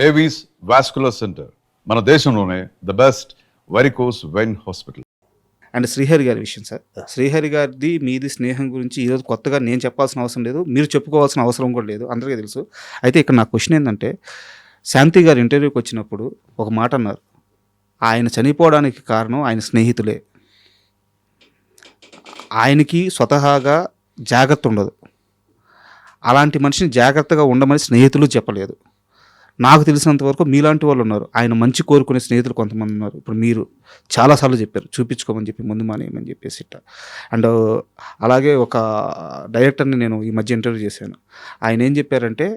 Avis vascular centre మన దేశంలోనే the best varicose vein hospital. And Srihari గారి విషయం సార్, శ్రీహరి గారిది మీది స్నేహం గురించి ఈరోజు కొత్తగా నేను చెప్పాల్సిన అవసరం లేదు, మీరు చెప్పుకోవాల్సిన అవసరం కూడా లేదు, అందరికీ తెలుసు. అయితే ఇక్కడ నా క్వశ్చన్ ఏంటంటే, శాంతి గారు ఇంటర్వ్యూకి వచ్చినప్పుడు ఒక మాట అన్నారు, ఆయన చనిపోవడానికి కారణం ఆయన స్నేహితులే, ఆయనకి స్వతహాగా జాగ్రత్త ఉండదు, అలాంటి మనిషిని జాగ్రత్తగా ఉండమని స్నేహితులు చెప్పలేదు. నాకు తెలిసినంత వరకు మీలాంటి వాళ్ళు ఉన్నారు, ఆయన మంచి కోరుకునే స్నేహితులు కొంతమంది ఉన్నారు. ఇప్పుడు మీరు చాలాసార్లు చెప్పారు చూపించుకోమని చెప్పి, ముందు మానేయమని చెప్పేసి ఇట్లా. అండ్ అలాగే ఒక డైరెక్టర్ని నేను ఈ మధ్య ఇంటర్వ్యూ చేశాను. ఆయన ఏం చెప్పారంటే,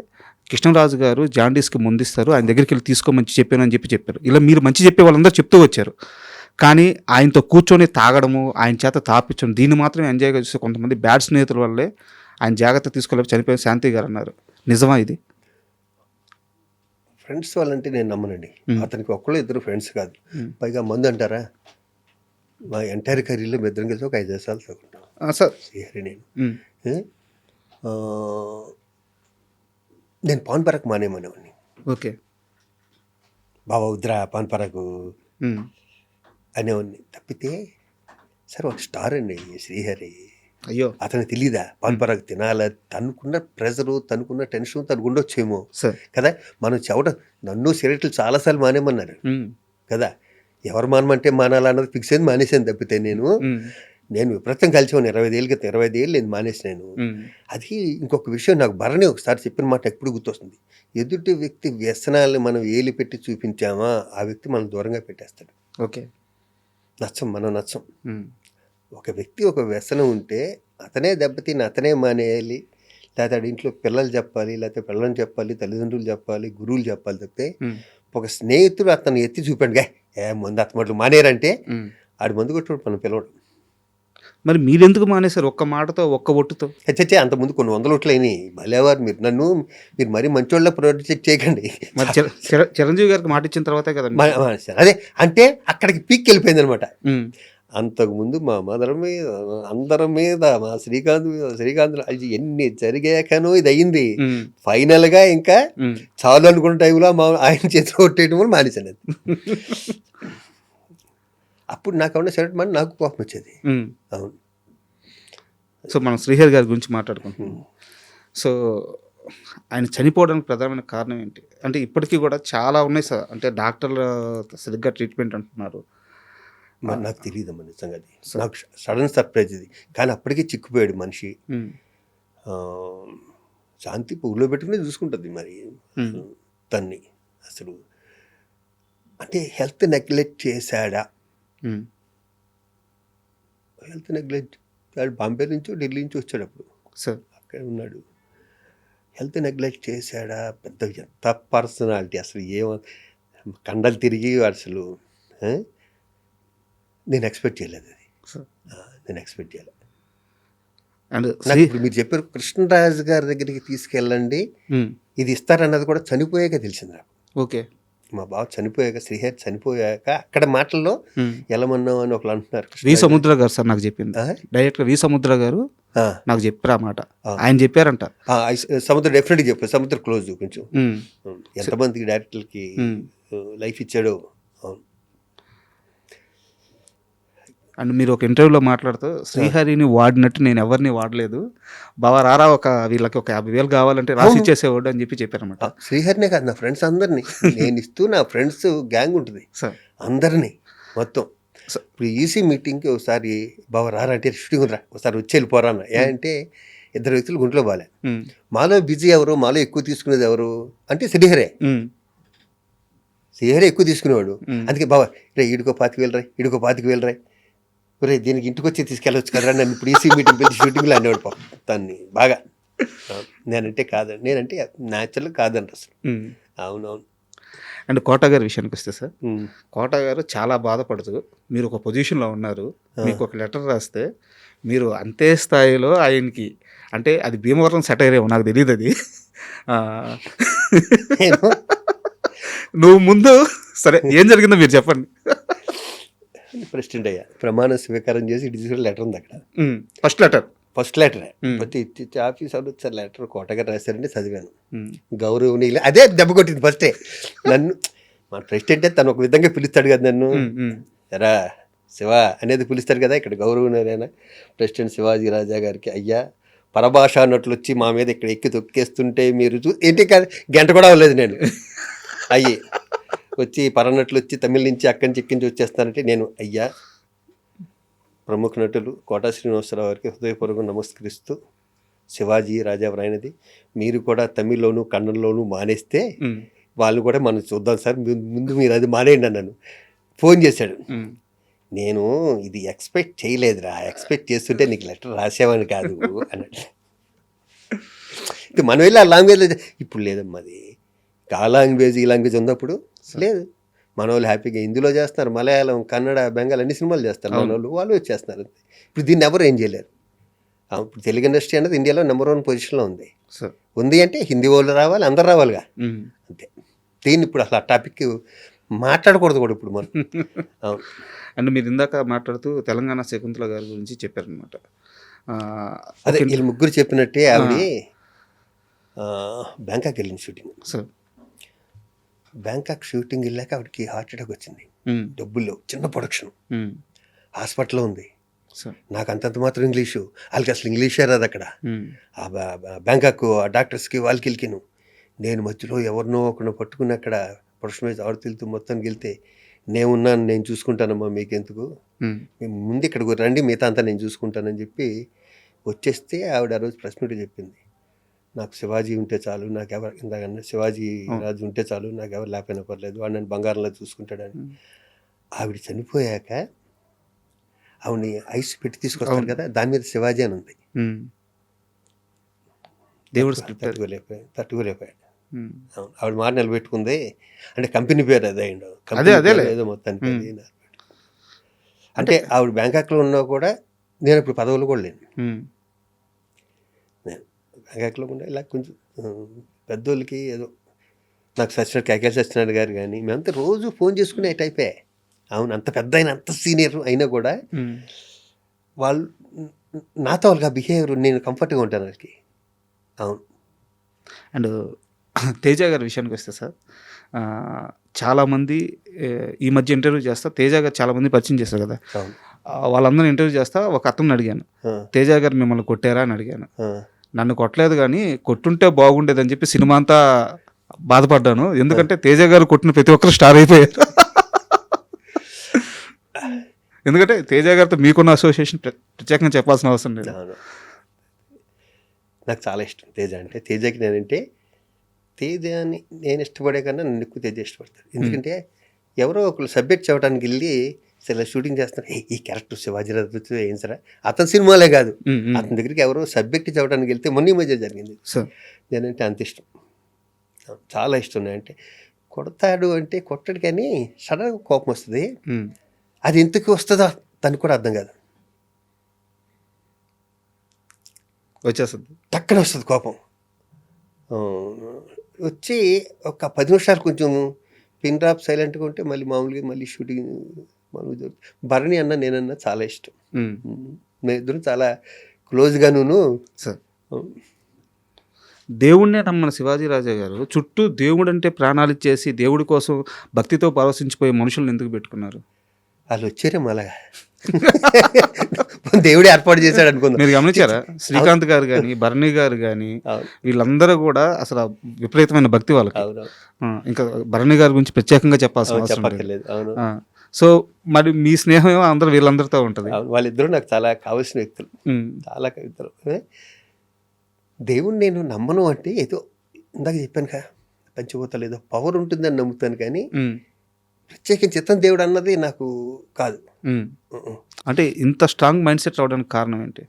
కృష్ణరాజు గారు జాండీస్కి ముందిస్తారు, ఆయన దగ్గరికి వెళ్ళి తీసుకోమని చెప్పాను అని చెప్పారు. ఇలా మీరు మంచి చెప్పే వాళ్ళందరూ చెప్తూ వచ్చారు, కానీ ఆయనతో కూర్చొని తాగడము, ఆయన చేత తాపించడం, దీన్ని మాత్రమే ఎంజాయ్గా చూస్తే కొంతమంది బ్యాడ్ స్నేహితుల వల్లే ఆయన జాగ్రత్త తీసుకోలేక చనిపోయిన శాంతి గారు అన్నారు. నిజమా ఇది? ఫ్రెండ్స్ వాళ్ళంటే నేను నమ్మనండి. అతనికి ఒక్కళ్ళు ఇద్దరు ఫ్రెండ్స్ కాదు, పైగా మందు అంటారా, మా ఎంటైర్ కెరీర్లో మీ ఇద్దరం కలిసి ఒక 5 దేశాలు తగ్గుంటాం సార్. శ్రీహరి నేను పాన్ పరాక్ మానేమనేవాడిని. ఓకే, బాబా ఉద్రా పాన్ పరాకు అనేవాడిని. తప్పితే సార్ ఒక స్టార్ అండి శ్రీహరి. అయ్యో, అతనికి తెలీదా పాన్ పరాకు తినాలా? తనుకున్న ప్రెజరు, తనుకున్న టెన్షన్ తనకు ఉండొచ్చేమో సార్ కదా. మనం నన్ను సిగరెట్లు చాలాసార్లు మానేమన్నారు కదా. ఎవరు మానమంటే మానాలన్నది ఫిక్స్ అయింది, మానేసాను. తప్పితే నేను విపరీతం కలిసేవాను 25 ఏళ్ళ క్రితం. 25 ఏళ్ళు నేను మానేసినాను. అది ఇంకొక విషయం, నాకు భరణి ఒకసారి చెప్పిన మాట ఎప్పుడు గుర్తొస్తుంది. ఎదుటి వ్యక్తి వ్యసనాలను మనం ఏలి పెట్టి చూపించామా, ఆ వ్యక్తి మనం దూరంగా పెట్టేస్తాడు. ఓకే, మనం నచ్చం. ఒక వ్యక్తి ఒక వ్యసనం ఉంటే అతనే దెబ్బతిని అతనే మానేయాలి, లేకపోతే ఇంట్లో పిల్లలు చెప్పాలి, లేకపోతే పిల్లలు చెప్పాలి, తల్లిదండ్రులు చెప్పాలి, గురువులు చెప్పాలి. తప్పితే ఒక స్నేహితుడు అతను ఎత్తి చూపాడుగా, ముందు అతను మానేరంటే ఆడు మందు కొట్టాడు మనం పిలవడం. మరి మీరెందుకు మానేశారు? ఒక్క మాటతో, ఒక్క ఒట్టుతో? హెచ్చే అంతకుముందు కొన్ని 100 ఓట్లు అయినాయి. భలేవారు మీరు మరీ మంచోళ్ళ ప్రొజెక్ట్ చేయకండి. చిరంజీవి గారికి మాట ఇచ్చిన తర్వాతే కదండి. అదే అంటే అక్కడికి పీక్ వెళ్ళిపోయింది అనమాట. అంతకుముందు మా అందరం మీద మా శ్రీకాంత్ అది ఎన్ని జరిగాకనో ఇది అయ్యింది. ఫైనల్గా ఇంకా చాలు అనుకున్న టైంలో ఆయన చేతిలో కొట్టేయడం వల్ల మానేశాను. అప్పుడు నాకు ఏమన్నా సరే నాకు కోపం వచ్చేది. అవును. సో మనం శ్రీహరి గారి గురించి మాట్లాడుకుంటున్నాం. సో ఆయన చనిపోవడానికి ప్రధానమైన కారణం ఏంటి అంటే, ఇప్పటికీ కూడా చాలా ఉన్నాయి సార్. అంటే డాక్టర్లు సరిగ్గా ట్రీట్మెంట్ అంటున్నారు. నాకు తెలియదమ్మా నిజంగా, నాకు సడన్ సర్ప్రైజ్ ఇది. కానీ అప్పటికే చిక్కుపోయాడు మనిషి. శాంతి పువ్వులో పెట్టుకుని చూసుకుంటుంది మరి తన్ని. అసలు అంటే హెల్త్ నెగ్లెక్ట్ చేశాడా? హెల్త్ నెగ్లెక్ట్, బాంబే నుంచో ఢిల్లీ నుంచి వచ్చాడు అప్పుడు సార్, అక్కడ ఉన్నాడు. హెల్త్ నెగ్లెక్ట్ చేశాడా? పెద్ద ఎంత పర్సనాలిటీ అసలు, కండలు తిరిగి అసలు నేను ఎక్స్పెక్ట్ చేయలేదు. అది నేను ఎక్స్పెక్ట్ చేయలేదు. అండ్ ఇప్పుడు మీరు చెప్పారు కృష్ణరాజు గారి దగ్గరికి తీసుకెళ్ళండి ఇది ఇస్తారన్నది కూడా చనిపోయాక తెలిసింది నాకు. ఓకే, మా బావ చనిపోయాక, శ్రీహరి చనిపోయాక అక్కడ మాటల్లో ఎలమన్నాం అని ఒకళ్ళు అంటున్నారు. వి సముద్ర గారు సార్ నాకు చెప్పింది, డైరెక్టర్ వి సముద్ర గారు నాకు చెప్పారు ఆ మాట. ఆయన చెప్పారంట. సముద్ర డెఫినెట్గా చెప్పారు. సముద్ర క్లోజ్ కొంచెం, ఎంతమందికి డైరెక్టర్కి లైఫ్ ఇచ్చాడో. అండ్ మీరు ఒక ఇంటర్వ్యూలో మాట్లాడుతూ, శ్రీహరిని వాడినట్టు నేను ఎవరిని వాడలేదు, బావ రారా ఒక వీళ్ళకి ఒక 50,000 కావాలంటే రాసి ఇచ్చేసేవాడు అని చెప్పారన్నమాట. శ్రీహరినే కాదు, నా ఫ్రెండ్స్ అందరినీ నేను ఇస్తూ, నా ఫ్రెండ్స్ గ్యాంగ్ ఉంటుంది సార్, అందరినీ మొత్తం. ఇప్పుడు ఈసీ మీటింగ్కి ఒకసారి బావ రారా అంటే షూటింగ్ రా ఒకసారి వచ్చి వెళ్ళిపోరా అన్న. అంటే 2 వ్యక్తులు గుంట్లో బాలే. మాలో బిజీ ఎవరు, మాలో ఎక్కువ తీసుకునేది ఎవరు అంటే శ్రీహరే. శ్రీహరే ఎక్కువ తీసుకునేవాడు. అందుకే బావ రే ఈడికో 25,000 రాయి, ఈడికో 25,000 రాయి, ఒరే దీనికి ఇంటికి వచ్చి తీసుకెళ్ళవచ్చు కదా నన్ను ఇప్పుడు ఈసీ మీటింగ్ పెట్టి షూటింగ్లో అనేవాడు పాపం తన్ని బాగా. నేనంటే కాదండి, నేనంటే న్యాచురల్ కాదండి అసలు. అవునవును. అండ్ కోట గారి విషయానికి వస్తే సార్, కోట గారు చాలా బాధపడుతూ, మీరు ఒక పొజిషన్లో ఉన్నారు, మీకు ఒక లెటర్ రాస్తే మీరు అంతే స్థాయిలో ఆయనకి, అంటే అది భీమవరం సెటైర్ ఏమో నాకు తెలియదు, అది నువ్వు ముందు సరే ఏం జరిగిందో మీరు చెప్పండి. ప్రెసిడెంట్ అయ్యా, ప్రమాణ స్వీకారం చేసి ఇటు తీసుకుని లెటర్ ఉంది అక్కడ. First letter first letter first ఇచ్చి ఆఫీస్ వాళ్ళు వచ్చారు లెటర్ కోటగారు రాశారంటే చదివాను. గౌరవనీయులు అదే దెబ్బ కొట్టింది ఫస్టే నన్ను. మన ప్రెసిడెంటే తను ఒక విధంగా పిలుస్తాడు కదా నన్ను, ఎరా శివ అనేది పిలుస్తాడు కదా, ఇక్కడ గౌరవనీయులైన ప్రెసిడెంట్ శివాజీ రాజా గారికి అయ్యా పరభాష అన్నట్లు వచ్చి మా మీద ఇక్కడ ఎక్కి తొక్కేస్తుంటే మీరు ఏంటి కాదు గంట కూడా అవ్వలేదు నేను అయ్యి వచ్చి పరన్నట్లు వచ్చి తమిళ నుంచి అక్కడి నుంచి ఎక్కించి వచ్చేస్తానంటే నేను అయ్యా ప్రముఖ నటులు కోటా శ్రీనివాసరావు గారికి హృదయపూర్వకంగా నమస్కరిస్తూ శివాజీ రాజా వ్రాయినది మీరు కూడా తమిళ్లోను కన్నడలోను మానేస్తే వాళ్ళు కూడా మనం చూద్దాం సార్, ముందు మీరు అది మానేయండి అన్నాను. ఫోన్ చేశాడు, నేను ఇది ఎక్స్పెక్ట్ చేయలేదురా, ఎక్స్పెక్ట్ చేస్తుంటే నీకు లెటర్ రాసేవాని కాదు అన్నాడు. మనం వెళ్ళి ఆ లాంగ్వేజ్లో ఇప్పుడు లేదమ్మా, అది ఆ లాంగ్వేజ్ ఈ లాంగ్వేజ్ ఉన్నప్పుడు లేదు. మన వాళ్ళు హ్యాపీగా హిందీలో చేస్తున్నారు, మలయాళం కన్నడ బెంగాల్ అన్ని సినిమాలు చేస్తారు మన వాళ్ళు వచ్చేస్తున్నారు. ఇప్పుడు దీన్ని ఎవరు ఏం చేయలేరు. ఇప్పుడు తెలుగు ఇండస్ట్రీ అనేది ఇండియాలో నెంబర్ 1 పొజిషన్లో ఉంది. ఉంది అంటే హిందీ వాళ్ళు రావాలి, అందరు రావాలిగా, అంతే. దీన్ని ఇప్పుడు అసలు ఆ టాపిక్ మాట్లాడకూడదు కూడా ఇప్పుడు మనం. అండ్ మీరు ఇందాక మాట్లాడుతూ తెలంగాణ శకుంతల గారి గురించి చెప్పారనమాట. అదే వీళ్ళు ముగ్గురు చెప్పినట్టే ఆవిడ బ్యాంకాక్ వెళ్ళింది షూటింగ్. బ్యాంకాక్ షూటింగ్ వెళ్ళాక ఆవిడకి హార్ట్ అటాక్ వచ్చింది. డబ్బుల్లో చిన్న ప్రొడక్షన్, హాస్పిటల్లో ఉంది. నాకు అంతంత మాత్రం ఇంగ్లీషు, వాళ్ళకి అసలు ఇంగ్లీషే రాదు అక్కడ. బ్యాంకాక్ ఆ డాక్టర్స్కి వాళ్ళకి వెళ్ళిను. నేను మధ్యలో ఎవరినో ఒకరినో పట్టుకుని అక్కడ ప్రొడక్షన్ వైజ్ ఆడుతూ మొత్తానికి వెళ్తే నేనున్నాను, నేను చూసుకుంటానమ్మా, మీకెందుకు, మేము ముందు ఇక్కడికి రండి, మిగతా అంతా నేను చూసుకుంటానని చెప్పి వచ్చేస్తే ఆవిడ ఆ రోజు ప్రెస్ మీట్ చెప్పింది, నాకు శివాజీ ఉంటే చాలు, నాకు ఎవరు ఇందాకన్నా శివాజీ రాజు ఉంటే చాలు, నాకు ఎవరు లేకపోయినా పర్లేదు, వాడు నన్ను బంగారంలో చూసుకుంటాడని. ఆవిడ చనిపోయాక ఆవిడని ఐస్ పెట్టి తీసుకొస్తాను కదా, దాని మీద శివాజీ అని ఉంది. దేవుడు తట్టుకోలేకపోయాడు. ఆవిడ మాట నిలబెట్టుకుంది. అంటే కంపెనీ పేరు అదే ఏదో మొత్తానికి. అంటే ఆవిడ బ్యాంకాక్లో ఉన్నా కూడా నేను ఇప్పుడు పదవులు కూడా లేను. నేను బ్యాంకాక్లో ఉండే ఇలా కొంచెం పెద్దోళ్ళకి ఏదో నాకు సచ్చినాడు కేకేల్ సచ్చినాడు గారు కానీ మేమంతా రోజు ఫోన్ చేసుకునే టైపే. అవును, అంత పెద్ద అయినా అంత సీనియర్ అయినా కూడా వాళ్ళు నాతో వాళ్ళకి ఆ బిహేవియర్ నేను కంఫర్ట్గా ఉంటాను వాళ్ళకి. అవును. అండ్ తేజ గారి విషయానికి వస్తే సార్, చాలామంది ఈ మధ్య ఇంటర్వ్యూ చేస్తా తేజ గారు చాలామంది పరిచయం చేస్తారు కదా, వాళ్ళందరూ ఇంటర్వ్యూ చేస్తా ఒక అతను అడిగాను, తేజ గారు మిమ్మల్ని కొట్టారా అని అడిగాను. నన్ను కొట్టలేదు కానీ కొట్టుంటే బాగుండేదని చెప్పి సినిమా అంతా బాధపడ్డాను, ఎందుకంటే తేజ గారు కొట్టిన ప్రతి ఒక్కరు స్టార్ అయిపోయారు. ఎందుకంటే తేజ గారితో మీకున్న అసోసియేషన్ ప్రత్యేకంగా చెప్పాల్సిన అవసరం లేదు. నాకు చాలా ఇష్టం తేజ అంటే. తేజకి నేనంటే తేజని నేను ఇష్టపడే కన్నా నన్ను ఎక్కువ తేజ ఇష్టపడతాను. ఎందుకంటే ఎవరో ఒకరు సబ్జెక్ట్ చెప్పడానికి వెళ్ళి ఇలా షూటింగ్ చేస్తాను, ఈ క్యారెక్టర్ శివాజీరాజు ఏం సరే, అతని సినిమాలే కాదు, అతని దగ్గరికి ఎవరో సబ్జెక్ట్ చెప్పడానికి వెళ్తే మొన్న మధ్య జరిగింది. నేనంటే అంత ఇష్టం, చాలా ఇష్టం. అంటే కొడతాడు అంటే కొట్టడు కానీ సడన్గా కోపం వస్తుంది. అది ఎందుకు వస్తుందో తనకు కూడా అర్థం కాదు, వచ్చేస్తుంది, టక్కన వస్తుంది కోపం. వచ్చి ఒక 10 నిమిషాలు కొంచెం పిన్ డ్రాప్ సైలెంట్గా ఉంటే మళ్ళీ మామూలుగా మళ్ళీ షూటింగ్ మామూలుగా జరుగుతుంది. భరణి అన్న నేనన్నా చాలా ఇష్టం, మేము ఇద్దరం చాలా క్లోజ్గాను. దేవుణ్ణే నమ్మన శివాజీ రాజా గారు చుట్టూ దేవుడు అంటే ప్రాణాలు ఇచ్చేసి దేవుడి కోసం భక్తితో పరవశించిపోయే మనుషులను ఎందుకు పెట్టుకున్నారు? వాళ్ళు వచ్చారే మళ్ళా దేవుడే ఏర్పాటు చేశాడు అనుకుందాం. మీరు గమనించారా, శ్రీకాంత్ గారు కానీ భరణి గారు కానీ వీళ్ళందరూ కూడా అసలు విపరీతమైన భక్తి వాళ్ళకి. ఇంకా భరణి గారి గురించి ప్రత్యేకంగా చెప్పాల్సిన అవసరం లేదు. సో మరి మీ స్నేహం అందరూ వీళ్ళందరితో ఉంటుంది. వాళ్ళిద్దరూ నాకు చాలా కావాల్సిన వ్యక్తులు, చాలా వ్యక్తులు. దేవుణ్ణి నేను నమ్మను అంటే ఏదో ఇందాక చెప్పాను కదా, పంచభూతాలు ఏదో పవర్ ఉంటుందని నమ్ముతాను కానీ ప్రత్యేకించి చిత్తం దేవుడు అన్నది నాకు కాదు. అంటే ఇంత స్ట్రాంగ్ మైండ్ సెట్ రావడానికి కారణం ఏంటి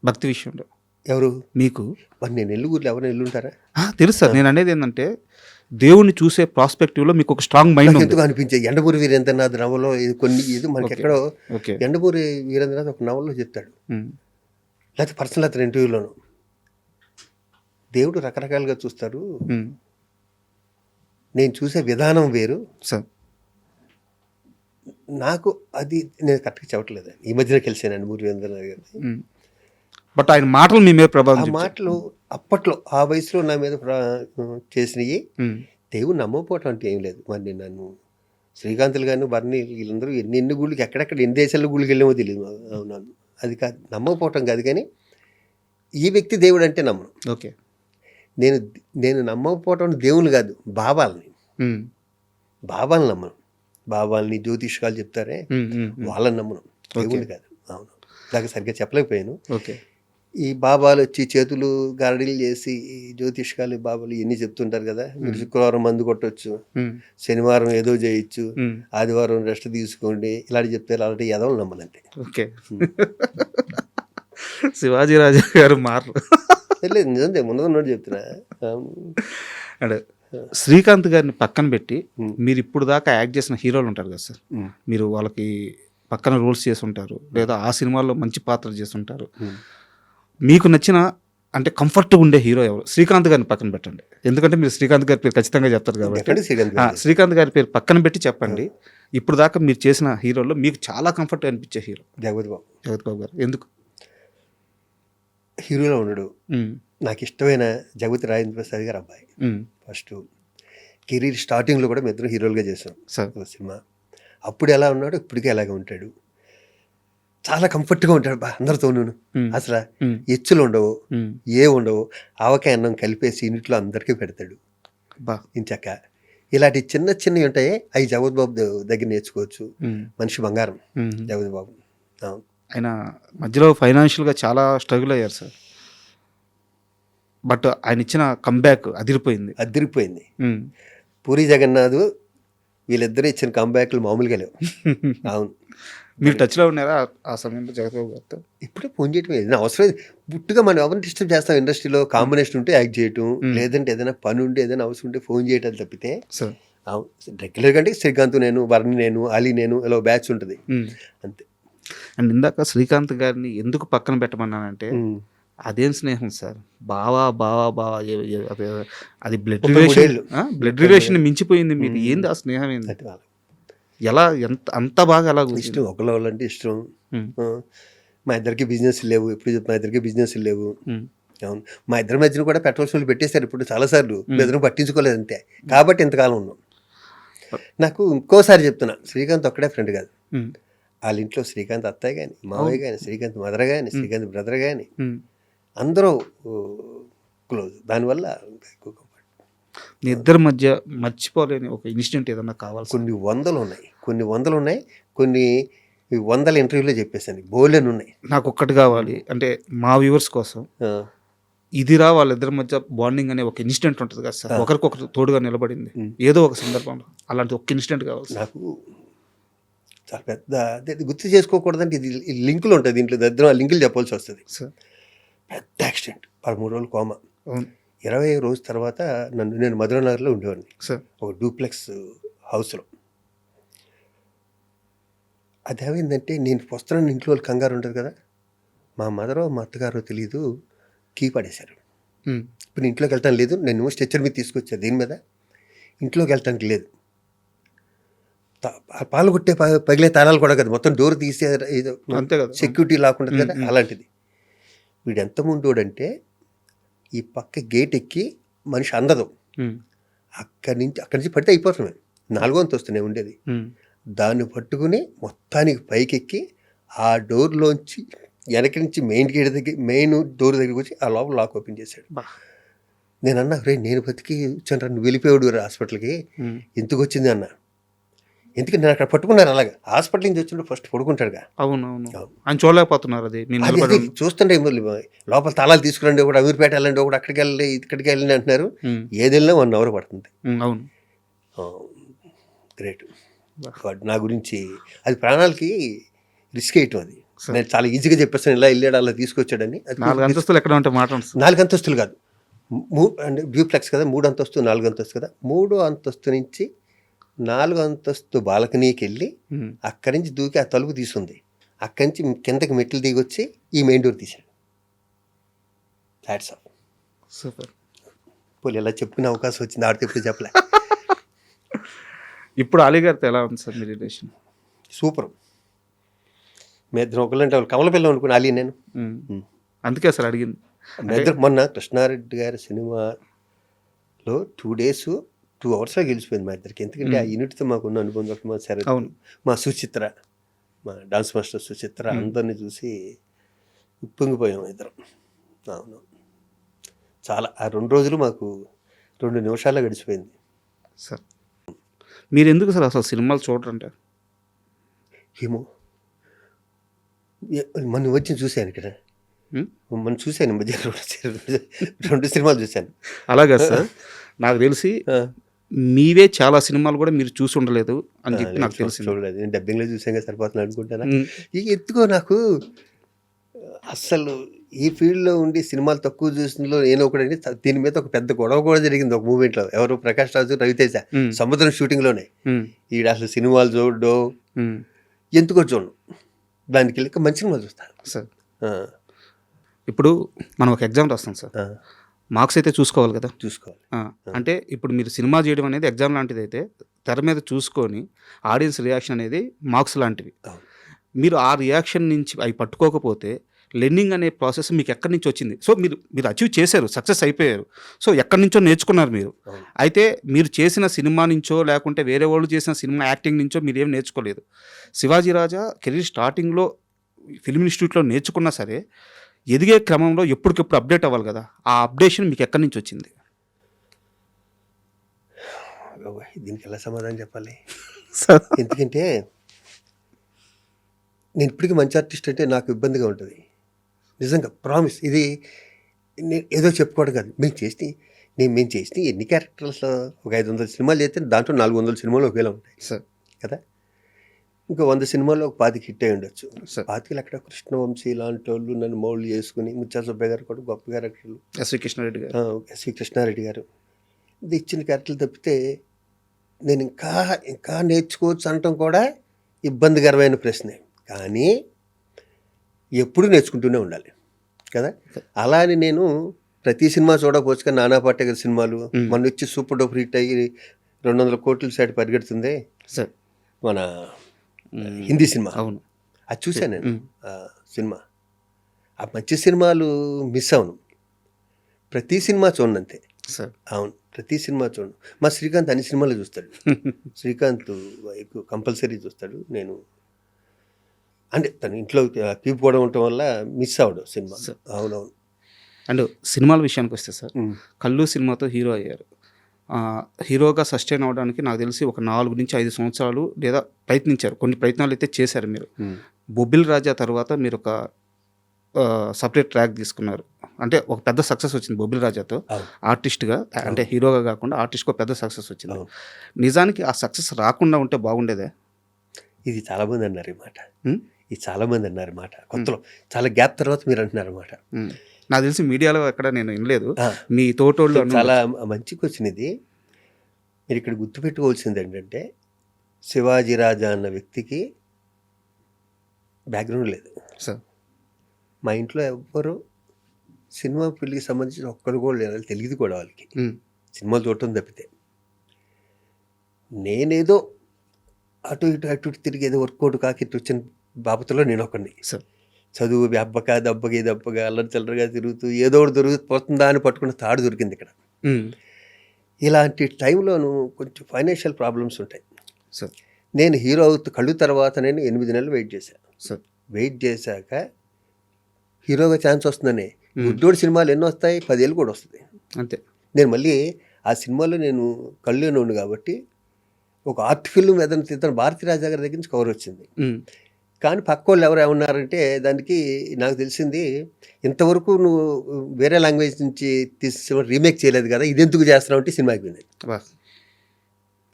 భక్తి విషయంలో? ఎవరు మీకు? మరి నేను ఎల్లుగురిలో ఎవరైనా ఎల్లుంటారా? తెలుసు సార్, నేను అనేది ఏంటంటే దేవుణ్ణి చూసే ప్రాస్పెక్టివ్లో మీకు ఒక స్ట్రాంగ్ మైండ్ ఎందుకు అనిపించే. ఎండమూరి వీరేంద్రనాథ్ నవలో కొన్ని ఇది మనకి ఎక్కడో ఎండమూరి వీరేంద్రనాథ్ ఒక నవల్లో చెప్తాడు, లేకపోతే పర్సనల్ అతను ఇంటర్వ్యూలోను, దేవుడు రకరకాలుగా చూస్తారు, నేను చూసే విధానం వేరు, నాకు అది నేను కరెక్ట్గా చెప్పట్లేదు. ఈ మధ్యన కలిసానండి మురళీధరరావు గారిని. బట్ ఆయన మాటలు మీ మీద ప్రభావం ఆ చూపించాయి. మాటలు అప్పట్లో ఆ వయసులో నా మీద చేసినవి ఉమ్, దేవుడు నమ్మకపోవటం అంటే ఏం లేదు. మరి నేను నన్ను శ్రీకాంతులు గారిని బర్ని వీళ్ళందరూ ఎన్ని గుళ్ళకి ఎక్కడెక్కడ ఎన్ని దేశాల్లో గుళ్ళకి వెళ్ళామో తెలియదు నన్ను. అది కాదు నమ్మకపోవటం కాదు, కానీ ఈ వ్యక్తి దేవుడు అంటే నమ్మను. ఓకే. నేను నేను నమ్మకపోవటం దేవుని కాదు, బాబాలని ఉమ్, బాబాలను నమ్మను. బాబాలని జ్యోతిష్కాలు చెప్తారే వాళ్ళని నమ్మను, దేవుని కాదు. అవును, దాకా సరిగ్గా చెప్పలేకపోయాను. ఓకే. ఈ బాబాలు వచ్చి చేతులు గారడీలు చేసి ఈ జ్యోతిష్కాలు బాబాలు ఇవన్నీ చెప్తుంటారు కదా, మీరు శుక్రవారం మందు కొట్టవచ్చు, ఉమ్, శనివారం ఏదో చేయొచ్చు, ఉమ్, ఆదివారం రెస్ట్ తీసుకోండి, ఇలాంటి చెప్తారు. అలాంటి ఎదవలు నమ్మనంటే ఓకే. శివాజీ రాజా గారు మారు లేదు, నిజంగా ముందు చెప్తున్నా. అంటే శ్రీకాంత్ గారిని పక్కన పెట్టి ఉమ్. మీరు ఇప్పుడు దాకా యాక్ట్ చేసిన హీరోలు ఉంటారు కదా సార్, ఉమ్. మీరు వాళ్ళకి పక్కన రోల్స్ చేసి ఉంటారు, లేదా ఆ సినిమాల్లో మంచి పాత్రలు చేసి ఉంటారు. ఉమ్. మీకు నచ్చిన అంటే కంఫర్ట్గా ఉండే హీరో ఎవరు? శ్రీకాంత్ గారిని పక్కన పెట్టండి, ఎందుకంటే మీరు శ్రీకాంత్ గారి పేరు ఖచ్చితంగా చెప్తారు కాబట్టి. Definitely శ్రీకాంత్ గారు. శ్రీకాంత్ గారి పేరు పక్కన పెట్టి చెప్పండి, ఇప్పుడు దాకా మీరు చేసిన హీరోల్లో మీకు చాలా కంఫర్ట్ అనిపించే హీరో జగపతి బాబు జగత్ బాబు గారు. ఎందుకు? హీరోలో ఉండడు. ఉమ్, నాకు ఇష్టమైన జగపతి రాజేంద్ర ప్రసాద్ గారు అబ్బాయి. ఉమ్, ఫస్ట్ కెరీర్ స్టార్టింగ్లో కూడా మేము ఇద్దరం హీరోలుగా చేసాం సార్. ఒక సినిమా. అప్పుడు ఎలా ఉన్నాడు, ఇప్పటికే అలాగే ఉంటాడు. చాలా కంఫర్ట్గా ఉంటాడు బా అందరితోనూ. ఉమ్, అసలు ఉమ్, ఎచ్చులు ఉండవు, ఉమ్, ఏ ఉండవు. ఆవకాయ అన్నం కలిపేసి ఇంట్లో అందరికీ పెడతాడు బా. ఇంచక్క. ఇలాంటి చిన్న చిన్నవి ఉంటాయి, అవి జగపతి బాబు దగ్గర నేర్చుకోవచ్చు. ఉమ్, మనిషి బంగారం ఉమ్. జగపతి బాబు. అవును. ఆయన మధ్యలో ఫైనాన్షియల్గా చాలా స్ట్రగుల్ అయ్యారు సార్, బట్ ఆయన ఇచ్చిన కంబ్యాక్ అదిరిపోయింది. అదిరిపోయింది. ఉమ్. పూరి జగన్నాథ్ వీళ్ళిద్దరూ ఇచ్చిన కంబ్యాక్లు మామూలుగా లేవు. అవును. మీరు టచ్లో ఉన్నారా ఆ సమయంలో జగత్బాబు గారితో? ఇప్పుడే ఫోన్ చేయటం ఏదైనా అవసరం పుట్టుగా మనం ఎవరిని డిస్టర్బ్ చేస్తాం. ఇండస్ట్రీలో కాంబినేషన్ ఉంటే యాక్ట్ చేయటం, లేదంటే ఏదైనా పని ఉంటే ఏదైనా అవసరం ఉంటే ఫోన్ చేయటం తప్పితే సార్. అవును రెగ్యులర్గా అంటే శ్రీకాంత్ నేను, వర్ణి నేను, అలీ నేను, ఇలా బ్యాచ్ ఉంటుంది అంతే. అండ్ ఇందాక శ్రీకాంత్ గారిని ఎందుకు పక్కన పెట్టమన్నానంటే, ఉమ్. అదేం స్నేహం సార్, బావా బావా బావా అది బ్లడ్ 33 రిలేషన్, ఏళ్ళు. బ్లడ్ రిలేషన్ మించిపోయింది మీది. ఏంది ఆ స్నేహం ఏంది? అది వాళ్ళ ఎలా ఎంత అంత బాగా ఎలా కూర్చుంది? ఇష్టం, ఒకళ్ళ వాళ్ళంటే ఇష్టం. ఉమ్, మా ఇద్దరికి బిజినెస్ లేవు, ఎప్పుడు చెప్పి మా ఇద్దరికి బిజినెస్ లేవు. ఉమ్, అవును, మా ఇద్దరి మధ్యన కూడా పెట్రోల్ షోలు పెట్టేశారు ఇప్పుడు చాలాసార్లు. మా ఇద్దరం పట్టించుకోలేదు అంతే, కాబట్టి ఇంతకాలం ఉన్నాం. నాకు ఇంకోసారి చెప్తున్నా, శ్రీకాంత్ ఒక్కడే ఫ్రెండ్ కాదు. ఉమ్, వాళ్ళ ఇంట్లో శ్రీకాంత్ అత్తయ్య కానీ, మావయ్య కానీ, శ్రీకాంత్ మదర్ కానీ, శ్రీకాంత్ బ్రదర్ కానీ ఉమ్. అందరూ క్లోజ్. దానివల్ల ఎక్కువ comfort. మీ ఇద్దరి మధ్య మర్చిపోలేని ఒక ఇన్సిడెంట్ ఏదన్నా కావాలి? కొన్ని వందలు ఉన్నాయి, కొన్ని వందల ఇంటర్వ్యూలో చెప్పేసాను, బోలెన్ ఉన్నాయి. నాకు ఒక్కటి కావాలి అంటే మా వ్యూవర్స్ కోసం, ఆ, ఇదిరా వాళ్ళిద్దరి మధ్య బాండింగ్ అనే ఒక ఇన్సిడెంట్ ఉంటుంది కదా సార్, ఒకరికొకరు తోడుగా నిలబడింది ఏదో ఒక సందర్భంలో, అలాంటి ఒక ఇన్సిడెంట్ కావాలి సార్. నాకు చాలా పెద్ద అదే గుర్తు చేసుకోకూడదంటే ఇది లింకులు ఉంటుంది దీంట్లో, దగ్గర ఆ లింకులు చెప్పాల్సి వస్తుంది. సార్. పెద్ద యాక్సిడెంట్, 13 రోజులు కోమా. అవును 20 రోజు తర్వాత నేను మధురనగర్లో ఉండేవాడిని, సార్. ఒక డూప్లెక్స్ హౌస్లో. అది ఏమైందంటే నేను వస్తున్నాను, ఇంట్లో వాళ్ళు కంగారు ఉంటుంది కదా, మా మదరో మా అత్తగారో తెలీదు, కీ పడేశారు. ఉమ్, ఇప్పుడు ఇంట్లోకి వెళ్ళటానికి లేదు, నేను స్ట్రెచ్చర్ మీద తీసుకొచ్చాను, దీని మీద ఇంట్లోకి వెళ్ళటానికి లేదు. పాలు కొట్టే పగిలే తాళాలు కూడా కదా, మొత్తం డోర్ తీసే ఏదో అంతే కదా. సెక్యూరిటీ లాకుండా కదా, అలాంటిది. వీడు ఎంత ముండోడంటే ఈ పక్క గేట్ ఎక్కి మనిషి అందదు, ఉమ్, అక్కడి నుంచి పడితే అయిపోతున్నాయి. 4వ అంతస్తు నేను ఉండేది, ఉమ్, దాన్ని పట్టుకుని మొత్తానికి పైకెక్కి ఆ డోర్లోంచి వెనక నుంచి మెయిన్ గేట్ దగ్గర, మెయిన్ డోర్ దగ్గరికి వచ్చి ఆ లోపల లాక్ ఓపెన్ చేశాడు. బా. నేను అన్నా, రే నేను బతికి వచ్చాను, నువ్వు వెళ్ళిపోయాడు హాస్పిటల్కి, ఉమ్, ఎందుకు వచ్చింది అన్న. ఎందుకంటే నేను అక్కడ పట్టుకున్నాను, అలాగా హాస్పిటల్ నుంచి వచ్చినప్పుడు ఫస్ట్ పడుకుంటాడుగా. అవును అవును, ఆయన చూడలేకపోతున్నారు అది మీరు అది నిలబడి. చూస్తుంటే లోపల తాళాలు తీసుకురండి, ఒకటి అమీర్పేట వెళ్ళండి, ఒకటి అక్కడికి వెళ్ళి ఇక్కడికి వెళ్ళండి అంటున్నారు. ఉమ్, ఏది వెళ్ళినా 1 అవర్ పడుతుంది. అవును. గ్రేట్. నా గురించి అది ప్రాణాలకి రిస్క్ వేయటం. అది నేను చాలా ఈజీగా చెప్పేస్తాను, ఇలా వెళ్ళాడు అలా తీసుకొచ్చాడని. అది 4 అంతస్తులు ఎక్కడ ఉంటే మాట్లాడు. 4 అంతస్తులు కాదు, అంటే డ్యూప్లెక్స్ కదా, 3 అంతస్తు 4 అంతస్తు కదా, 3వ అంతస్తు నుంచి 4వ అంతస్తు బాల్కనీకి వెళ్ళి అక్కడి నుంచి దూకి ఆ తలుపు తీసుకుంది, అక్కడి నుంచి కిందకి మెట్లు దిగొచ్చి ఈ మెయిన్ డోర్ తీశాడు. That's of. సూపర్. పోలీ ఇలా చెప్పుకునే అవకాశం వచ్చింది, ఆడితే ఎప్పుడు చెప్పలే. ఇప్పుడు అలీ గారితో ఎలా ఉంది సార్ మీ రిలేషన్? సూపర్. మీ ఇద్దరం ఒకళ్ళంటే వాళ్ళు కమల పిల్లం అనుకుని అలీ నేను. అందుకే అసలు అడిగింది. మీ ఇద్దరు మొన్న కృష్ణారెడ్డి గారి సినిమాలో 2 days 2 hours గెలిచిపోయింది మా ఇద్దరికి. ఎందుకంటే ఆ యూనిట్తో మాకున్న అనుబంధం ఒకటి, మా శరత్, అవును. మా సుచిత్ర, మా డాన్స్ మాస్టర్ సుచిత్ర, అందరినీ చూసి ఉప్పొంగిపోయాం ఇద్దరం. అవును, చాలా ఆ 2 రోజులు మాకు 2 నిమిషాల్లో గడిచిపోయింది. సార్ మీరు ఎందుకు సార్ అసలు సినిమాలు చూడరంటే? ఏమో మొన్న వచ్చి చూశాను ఇక్కడ, మొన్న చూశాను ఈ మధ్య 2 సినిమాలు చూశాను. అలాగా సార్, నాకు తెలిసి మీవే చాలా సినిమాలు కూడా మీరు చూసి ఉండలేదు అని చెప్పి నాకు తెలిసింది. చూడలేదు, నేను డబ్బింగ్లో చూసాక సరిపోతుంది అనుకుంటాను. ఇక ఎత్తుకో నాకు అస్సలు ఈ ఫీల్డ్లో ఉండి సినిమాలు తక్కువ చూసినలో నేను ఒకటి. దీని మీద ఒక పెద్ద గొడవ కూడా జరిగింది ఒక మూమెంట్లో. ఎవరు, ప్రకాష్ రాజు, రవితేజ సముద్రం షూటింగ్లోనే. ఈడ అసలు సినిమాలు చూడడం ఎందుకో చూడను, దానికి వెళ్ళి మంచి సినిమాలు చూస్తాను సార్. ఇప్పుడు మనం ఒక ఎగ్జామ్ రాస్తాం సార్, మార్క్స్ అయితే చూసుకోవాలి కదా. చూసుకోవాలి. అంటే ఇప్పుడు మీరు సినిమా చేయడం అనేది ఎగ్జామ్ లాంటిది అయితే, తెర మీద చూసుకొని ఆడియన్స్ రియాక్షన్ అనేది మార్క్స్ లాంటివి. మీరు ఆ రియాక్షన్ నుంచి అవి పట్టుకోకపోతే లెర్నింగ్ అనే ప్రాసెస్ మీకు ఎక్కడి నుంచి వచ్చింది? సో మీరు అచీవ్ చేశారు, సక్సెస్ అయిపోయారు. సో ఎక్కడి నుంచో నేర్చుకున్నారు మీరు. అయితే మీరు చేసిన సినిమా నుంచో లేకుంటే వేరే వాళ్ళు చేసిన సినిమా యాక్టింగ్ నుంచో మీరు ఏం నేర్చుకోలేదు. శివాజీ రాజా కెరీర్ స్టార్టింగ్లో ఫిల్మ్ ఇన్స్టిట్యూట్లో నేర్చుకున్నా సరే, ఎదిగే క్రమంలో ఎప్పటికెప్పుడు అప్డేట్ అవ్వాలి కదా. ఆ అప్డేషన్ మీకు ఎక్కడి నుంచి వచ్చింది? దీనికి ఎలా సమాధానం చెప్పాలి? సార్ ఎందుకంటే నేను ఇప్పటికీ మంచి ఆర్టిస్ట్ అంటే నాకు ఇబ్బందిగా ఉంటుంది నిజంగా, ప్రామిస్. ఇది నేను ఏదో చెప్పుకోవడం కాదు. మేము చేసి ఎన్ని క్యారెక్టర్స్లో ఒక 500 సినిమాలు చేస్తే దాంట్లో 400 సినిమాలు ఒకేలా ఉంటాయి సార్ కదా. ఇంకా 100 సినిమాల్లో ఒక 25 హిట్ అయి ఉండొచ్చు. సార్ 25 అక్కడ కృష్ణవంశీ లాంటి వాళ్ళు నన్ను మౌల్డ్ చేసుకుని, ముత్యాల సుబ్బయ్య గారు కూడా గొప్ప క్యారెక్టర్లు, ఎస్వి కృష్ణారెడ్డి గారు, ఎస్వి కృష్ణారెడ్డి గారు, ఇది ఇచ్చిన క్యారెక్టర్లు తప్పితే నేను ఇంకా నేర్చుకోవచ్చు అనటం కూడా ఇబ్బందికరమైన ప్రశ్నే. కానీ ఎప్పుడు నేర్చుకుంటూనే ఉండాలి కదా. అలా అని నేను ప్రతి సినిమా చూడకపోవచ్చు, కానీ నానా పాటేకర్ సినిమాలు మొన్న వచ్చి సూపర్ డూపర్ హిట్ అయ్యి 200 కోట్ల సైడ్ పరిగెడుతుంది సార్, మన హిందీ సినిమా. అవును, అది చూశాను నేను సినిమా. ఆ మంచి సినిమాలు మిస్ అవును, ప్రతి సినిమా చూడండి అంతే సార్. అవును, ప్రతి సినిమా చూడండి. మా శ్రీకాంత్ అన్ని సినిమాలు చూస్తాడు. శ్రీకాంత్ ఎక్కువ కంపల్సరీ చూస్తాడు. నేను అంటే తన ఇంట్లో కీప్ కూడా ఉండటం వల్ల మిస్ అవడు సినిమా. అవునవును. అండ్ సినిమాల విషయానికి వస్తే సార్, కల్లు సినిమాతో హీరో అయ్యారు. హీరోగా సస్టైన్ అవ్వడానికి నాకు తెలిసి ఒక 4 నుంచి 5 సంవత్సరాలు లేదా ప్రయత్నించారు. కొన్ని ప్రయత్నాలు అయితే చేశారు మీరు. బొబ్బిల్ రాజా తర్వాత మీరు ఒక సపరేట్ ట్రాక్ తీసుకున్నారు. అంటే ఒక పెద్ద సక్సెస్ వచ్చింది బొబ్బిల్ రాజాతో ఆర్టిస్ట్గా, అంటే హీరోగా కాకుండా ఆర్టిస్ట్గా పెద్ద సక్సెస్ వచ్చింది. నిజానికి ఆ సక్సెస్ రాకుండా ఉంటే బాగుండేదే. ఇది చాలామంది అన్నారు ఈ మాట, కొత్తలో చాలా గ్యాప్ తర్వాత మీరు అంటున్నారు అన్నమాట. నాకు తెలిసి మీడియాలో ఎక్కడ నేను వినలేదు. మీ తోటోళ్ళు చాలా మంచిగా వచ్చినది. మీరు ఇక్కడ గుర్తుపెట్టుకోవాల్సింది ఏంటంటే, శివాజీ రాజా అన్న వ్యక్తికి బ్యాక్గ్రౌండ్ లేదు సార్. మా ఇంట్లో ఎవ్వరు సినిమా ఫీల్డ్కి సంబంధించిన ఒక్కరు కూడా లేదు, తెలియదు కూడా వాళ్ళకి. సినిమాలు చూడటం తప్పితే నేనేదో అటు ఇటు తిరిగి ఏదో వర్కౌట్ కాకిట్టు వచ్చిన బాబతులో నేను ఒకరిని. చదువు దబ్బగా అల్లరి చిల్లరగా తిరుగుతూ ఏదో ఒకటి దొరుకుతుందా అని పట్టుకున్న తాడు దొరికింది ఇక్కడ. ఇలాంటి టైంలోనూ కొంచెం ఫైనాన్షియల్ ప్రాబ్లమ్స్ ఉంటాయి. నేను హీరో అవుతూ కళ్ళు తర్వాత నేను 8 నెలలు వెయిట్ చేశాను. వెయిట్ చేశాక హీరోగా ఛాన్స్ వస్తుందని, గుడ్డోడి సినిమాలు ఎన్నో వస్తాయి, 10 ఏళ్ళు కూడా వస్తుంది అంతే. నేను మళ్ళీ ఆ సినిమాలో నేను కళ్ళునే ఉండు కాబట్టి ఒక ఆర్ట్ ఫిల్మ్ ఏదైనా తీద్దాను, భారతీరాజా గారి దగ్గర నుంచి కవర్ వచ్చింది. కానీ పక్క వాళ్ళు ఎవరు ఏమన్నారంటే, దానికి నాకు తెలిసింది, ఇంతవరకు నువ్వు వేరే లాంగ్వేజ్ నుంచి తీసి రీమేక్ చేయలేదు కదా, ఇది ఎందుకు చేస్తున్నావు అంటే సినిమా అయిపోయింది.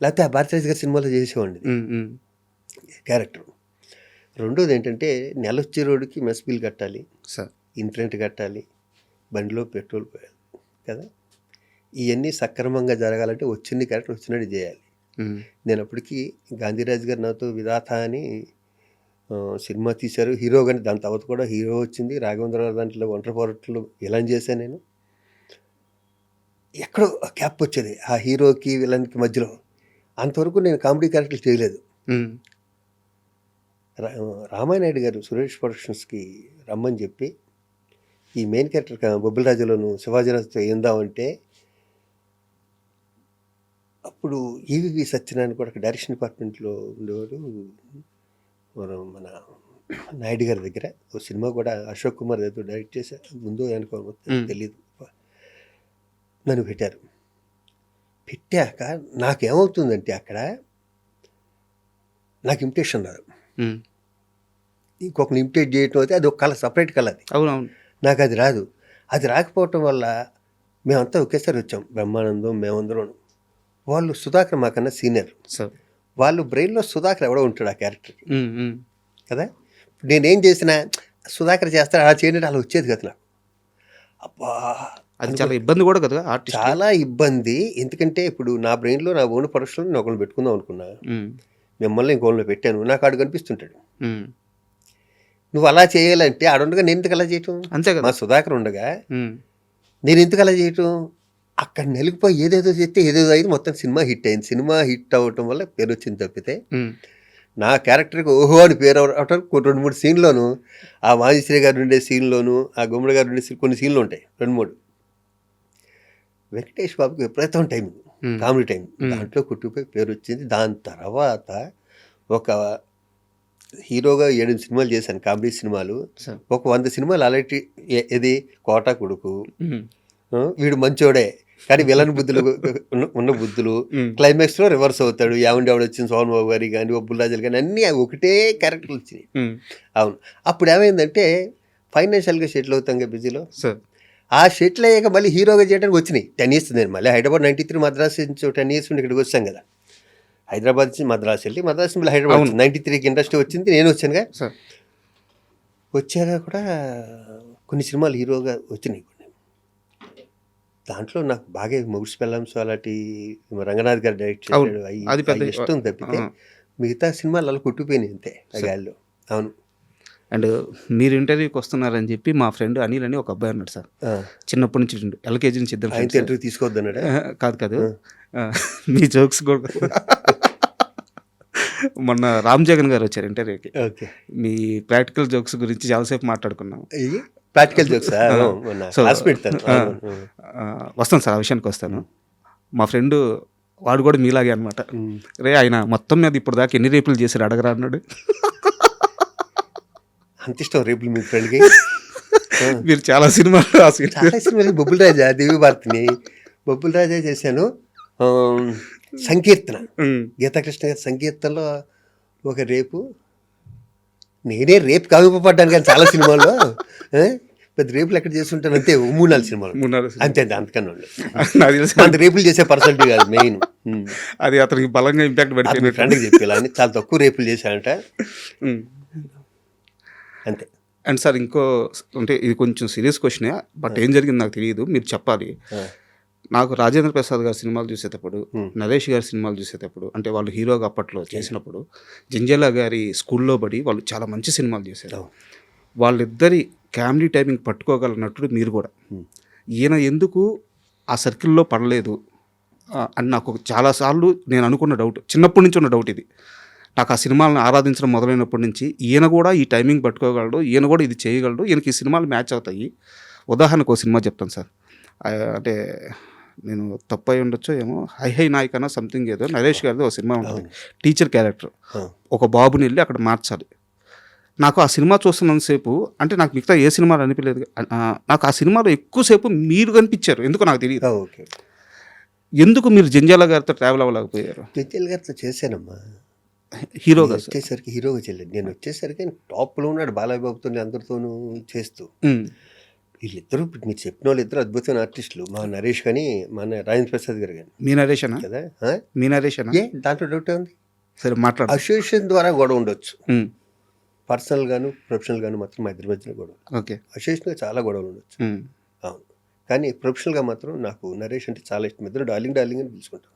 లేకపోతే ఆ భారతీరాజు గారి సినిమాలో చేసేవాడిని క్యారెక్టర్. రెండోది ఏంటంటే, నెలొచ్చే రోడ్డుకి మెస్ బిల్ కట్టాలి, ఇంటర్నెట్ కట్టాలి, బండిలో పెట్రోల్ పోయాలి కదా. ఇవన్నీ సక్రమంగా జరగాలంటే వచ్చిన క్యారెక్టర్ వచ్చినట్టు చేయాలి. నేను అప్పటికి గాంధీరాజు గారు నాతో విధాత అని సినిమా తీశారు, హీరో. కానీ దాని తర్వాత కూడా హీరో వచ్చింది, రాఘవేంద్రరావు దాంట్లో ఒంటరి పోరాటంలో విలన్ చేశాను నేను. ఎక్కడో క్యాప్ వచ్చేది ఆ హీరోకి విలన్కి మధ్యలో. అంతవరకు నేను కామెడీ క్యారెక్టర్లు చేయలేదు. రా రామానాయుడు గారు సురేష్ ప్రొడక్షన్స్కి రమ్మని చెప్పి ఈ మెయిన్ క్యారెక్టర్ బొబ్బిల రాజులోను శివాజీరాజుతో ఏందామంటే అప్పుడు ఈవివి సత్యనారాయణ కూడా డైరెక్షన్ డిపార్ట్మెంట్లో ఉండేవాడు. మన నాయుడు గారి దగ్గర ఓ సినిమా కూడా అశోక్ కుమార్ ఏదో డైరెక్ట్ చేశా, ముందు అనుకో తెలియదు. నన్ను పెట్టారు. పెట్టాక నాకేమవుతుందంటే అక్కడ నాకు ఇమిటేషన్ ఉన్నారు. ఇంకొకరిని ఇమిటేట్ చేయటం అయితే అది ఒక కళ, సపరేట్ కళ. అది అవునవును. నాకు అది రాదు. అది రాకపోవటం వల్ల మేమంతా ఒకేసారి వచ్చాం, బ్రహ్మానందం మేమందరం. వాళ్ళు సుధాకర్ మాకన్నా సీనియర్. వాళ్ళు బ్రెయిన్లో సుధాకర్ ఎవడో ఉంటాడు ఆ క్యారెక్టర్కి కదా. నేనేం చేసినా సుధాకర్ చేస్తాడు, అలా చేయడం అలా వచ్చేది కదా నాకు. అబ్బా అది చాలా ఇబ్బంది కూడా కదా ఆర్టిస్ట్. చాలా ఇబ్బంది. ఎందుకంటే ఇప్పుడు నా బ్రెయిన్లో నా ఓన్ పరుషులను నేను ఒకరిని పెట్టుకుందాం అనుకున్నా, మిమ్మల్ని ఇంకోళ్ళు పెట్టాను. నాకు ఆడు కనిపిస్తుంటాడు. నువ్వు అలా చేయాలంటే ఆడుండగా నేను ఎందుకు అలా చేయటం? అంతే కదా. మా సుధాకర్ ఉండగా నేను ఎందుకు అలా చేయటం? అక్కడ నలిగిపోయి ఏదేదో చేస్తే ఏదేదో అయింది, మొత్తం సినిమా హిట్ అయింది. సినిమా హిట్ అవ్వటం వల్ల పేరు వచ్చింది తప్పితే నా క్యారెక్టర్కి ఓహో అని పేరు అవటం 2-3 సీన్లోను, ఆ మాజశ్రీ గారు ఉండే సీన్లోను, ఆ గుమ్మడి గారు ఉండే కొన్ని సీన్లు ఉంటాయి 2-3. వెంకటేష్ బాబుకి విపరీతం టైం, కామెడీ టైం, దాంట్లో కుట్టుపోయి పేరు వచ్చింది. దాని తర్వాత ఒక హీరోగా 7 సినిమాలు చేశాను, కామెడీ సినిమాలు. ఒక 100 సినిమాలు అలాంటి. ఇది కోటా కొడుకు, వీడు మంచోడే కానీ విలన్ బుద్ధులు ఉన్న బుద్ధులు, క్లైమాక్స్లో రివర్స్ అవుతాడు. ఎవడు వచ్చింది సోహన్ బాబు గారి కానీ బొబ్బుల్రాజులు కానీ అన్నీ ఒకటే క్యారెక్టర్లు వచ్చినాయి. అవును. అప్పుడు ఏమైందంటే ఫైనాన్షియల్గా సెటిల్ అవుతాం కదా బిజీలో. ఆ సెటిల్ అయ్యాక మళ్ళీ హీరోగా చేయడానికి వచ్చినాయి 10 years. నేను మళ్ళీ హైదరాబాద్ 93 మద్రాసు నుంచి 10 years నుండి ఇక్కడికి వచ్చాం కదా. హైదరాబాద్ నుంచి మద్రాసు వెళ్ళి మద్రాసు మళ్ళీ హైదరాబాద్ 93కి ఇండస్ట్రీ వచ్చింది, నేను వచ్చానుగా. వచ్చాక కూడా కొన్ని సినిమాలు హీరోగా వచ్చినాయి. దాంట్లో నాకు బాగా మొగుడ్స్ పెళ్ళాంస్ అలాంటి రంగనాథ్ గారు డైరెక్ట్ చేశాడు, అది పెద్ద ఇష్టం తప్పితే మిగతా సినిమాలు అలా కుట్టిపోయినాయి అంతే ఆ గాల్లో. అవును. అండ్ మీరు ఇంటర్వ్యూకి వస్తున్నారని చెప్పి మా ఫ్రెండ్ అనిల్ అని ఒక అబ్బాయి అన్నాడు సార్. చిన్నప్పటి నుంచి LKG నుంచి ఇద్దరు ఇంటర్వ్యూ తీసుకోవద్దన్నాడు. కాదు మీ జోక్స్ కూడా మొన్న రామ్ జగన్ గారు వచ్చారు ఇంటర్వ్యూకి. మీ ప్రాక్టికల్ జోక్స్ గురించి చాలాసేపు మాట్లాడుకున్నాం. ప్రాక్టికల్ జోక్స్ వస్తాను సార్, ఆ విషయానికి వస్తాను. మా ఫ్రెండ్ వాడు కూడా మీలాగే అనమాట. రే ఆయన మొత్తం మీద ఇప్పుడు దాకా ఎన్ని రేపులు చేశారు అడగరా అన్నాడు. అంత ఇష్టం రేపులు మీ ఫ్రెండ్కి? మీరు చాలా సినిమాలు చాలా సినిమాలు. బొబ్బుల రాజా, దేవి భారతిని బొబ్బుల రాజా చేశాను. సంకీర్తన, గీతాకృష్ణ గారి సంకీర్తనలో ఒక రేపు, నేనే రేపు కావిపడ్డాను కానీ చాలా సినిమాల్లో పెద్ద రేపులు ఎక్కడ చేస్తుంటాను అంతే. 3-4 సినిమాలు అంతే, అంతకన్నా అంత రేపులు చేసే పర్సనాలిటీ కాదు మెయిన్. అది అతనికి బలంగా ఇంపాక్ట్ పడిపోయింది. ఫ్రెండ్కి చెప్పేలా అని చాలా తక్కువ రేపులు చేశానంట అంతే. అండ్ సార్ ఇంకో అంటే ఇది కొంచెం సీరియస్ క్వశ్చనే, బట్ ఏం జరిగింది నాకు తెలియదు, మీరు చెప్పాలి. నాకు రాజేంద్ర ప్రసాద్ గారి సినిమాలు చూసేటప్పుడు, నరేష్ గారి సినిమాలు చూసేటప్పుడు, అంటే వాళ్ళు హీరోగా అప్పట్లో చేసినప్పుడు జంజాల గారి స్కూల్లో పడి వాళ్ళు చాలా మంచి సినిమాలు చేశారు. వాళ్ళిద్దరి కామెడీ టైమింగ్ పట్టుకోగల నటుడు మీరు కూడా. ఈయన ఎందుకు ఆ సర్కిల్లో పడలేదు అని నాకు చాలాసార్లు నేను అనుకున్న డౌట్, చిన్నప్పటి నుంచి ఉన్న డౌట్ ఇది. నాకు ఆ సినిమాలను ఆరాధించడం మొదలైనప్పటి నుంచి ఈయన కూడా ఈ టైమింగ్ పట్టుకోగలడు, ఈయన కూడా ఇది చేయగలడు, ఈయనకి ఈ సినిమాలు మ్యాచ్ అవుతాయి. ఉదాహరణకు ఒక సినిమా చెప్తాను సార్, అంటే నేను తప్పు అయి ఉండొచ్చో ఏమో, హై నాయకనా సంథింగ్ ఏదో నరేష్ గారిది ఒక సినిమా ఉంటుంది, టీచర్ క్యారెక్టర్. ఒక బాబుని వెళ్ళి అక్కడ మార్చాలి. నాకు ఆ సినిమా చూస్తున్నంతసేపు, అంటే నాకు మిగతా ఏ సినిమాలు అనిపించలేదు, నాకు ఆ సినిమాలో ఎక్కువసేపు మీరు కనిపించారు, ఎందుకు నాకు తెలియదు. ఎందుకు మీరు జంజాల గారితో ట్రావెల్ అవ్వలేకపోయారు? జంజాల గారితో చేశానమ్మా హీరోగా. వచ్చేసరికి హీరోగా చేయలేదు. నేను వచ్చేసరికి టాప్లో ఉన్నాడు బాలయ్య బాబుతో అందరితోనూ చేస్తూ. వీళ్ళిద్దరూ మీరు చెప్పిన వాళ్ళు ఇద్దరు అద్భుతమైన ఆర్టిస్టులు, మా నరేష్ కానీ మన రాజేంద్ర ప్రసాద్ గారు కానీ. మీ నరేష్ అనా కదా? మీ నరేష్ అనా? దాంట్లో డౌట్ ఉంది. సరే మాట్లాడు. అసోసియేషన్ ద్వారా గొడవ ఉండొచ్చు, పర్సనల్ గాను ప్రొఫెషనల్ గాను మాత్రం మా ఇద్దరి మధ్యన గొడవ. ఓకే. అసోసియేషన్గా చాలా గొడవలు ఉండొచ్చు, అవును. కానీ ప్రొఫెషనల్గా మాత్రం నాకు నరేష్ అంటే చాలా ఇష్టం. ఇద్దరు డార్లింగ్ డార్లింగ్ అని పిలుచుకుంటాం.